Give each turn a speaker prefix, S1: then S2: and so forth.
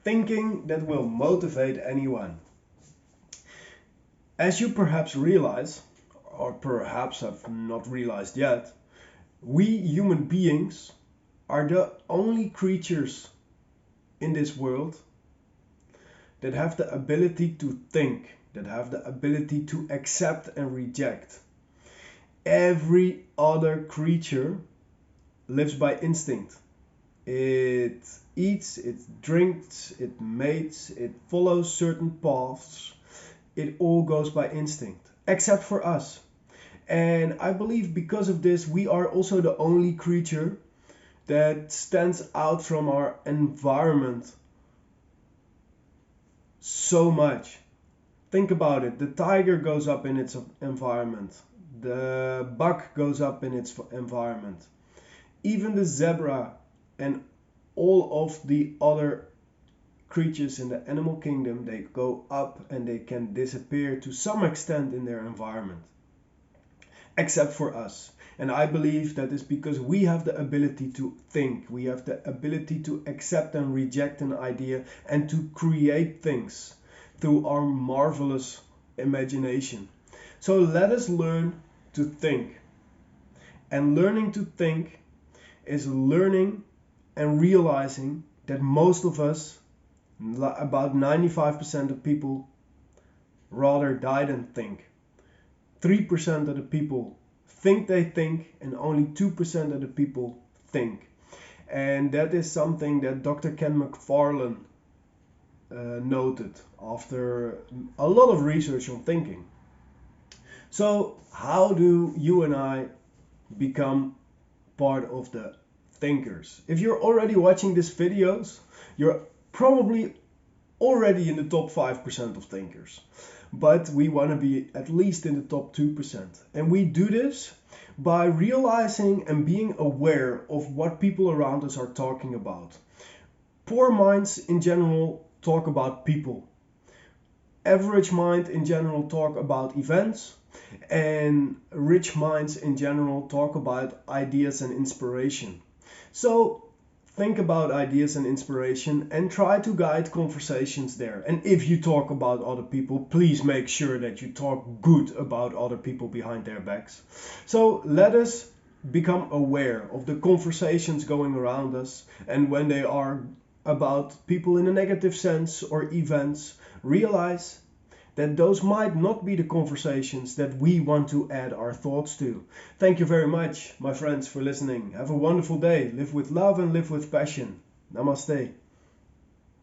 S1: thinking that will motivate anyone. As you perhaps realize, or perhaps have not realized yet, we human beings are the only creatures in this world that have the ability to think, that have the ability to accept and reject. Every other creature lives by instinct. It eats, it drinks, it mates, it follows certain paths. It all goes by instinct, except for us. And I believe because of this, we are also the only creature that stands out from our environment so much. Think about it. The tiger goes up in its environment. The buck goes up in its environment. Even the zebra and all of the other creatures in the animal kingdom, they go up and they can disappear to some extent in their environment, except for us. And I believe that is because we have the ability to think, we have the ability to accept and reject an idea and to create things through our marvelous imagination. So let us learn to think. And learning to think is learning and realizing that most of us, about 95% of people, rather die than think. 3% of the people think they think, and only 2% of the people think. And that is something that Dr. Ken McFarlane noted after a lot of research on thinking. So, how do you and I become part of the thinkers? If you're already watching these videos, you're probably already in the top 5% of thinkers. But we want to be at least in the top 2%. And we do this by realizing and being aware of what people around us are talking about. Poor minds in general talk about people. Average mind in general talk about events. And rich minds in general talk about ideas and inspiration. So think about ideas and inspiration and try to guide conversations there. And if you talk about other people, please make sure that you talk good about other people behind their backs. So let us become aware of the conversations going around us, and when they are about people in a negative sense or events, realize that those might not be the conversations that we want to add our thoughts to. Thank you very much, my friends, for listening. Have a wonderful day. Live with love and live with passion. Namaste.